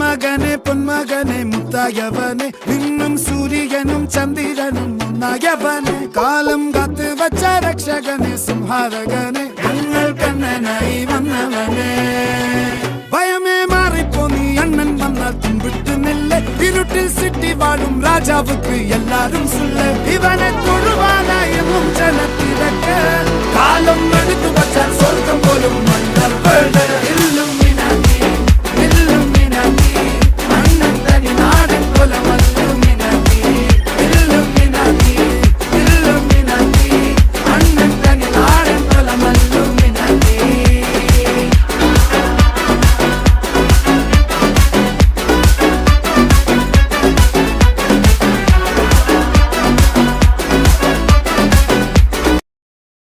മന്മകനെ പൊന്മകനെ മുത്തായവനെ നിന്നും സൂര്യനും ചന്ദ്രനും ഒന്നായവനെ കാലം കാത്ത് വച്ച രക്ഷകനെ സംഹാരകനെ ഞങ്ങൾ കണ്ണനായി വന്നവനെ ഭയമേ മാറിപ്പോ നീ അണ്ണൻ വന്നാൽ തുമ്പിട്ട് നില്ല ഇരുട്ടിൽ സിറ്റി വാഴും രാജാവുക്ക് എല്ലാരും സുല്ല ഇവനെ തൊഴുവാനായെന്നും ജനത്തിൽ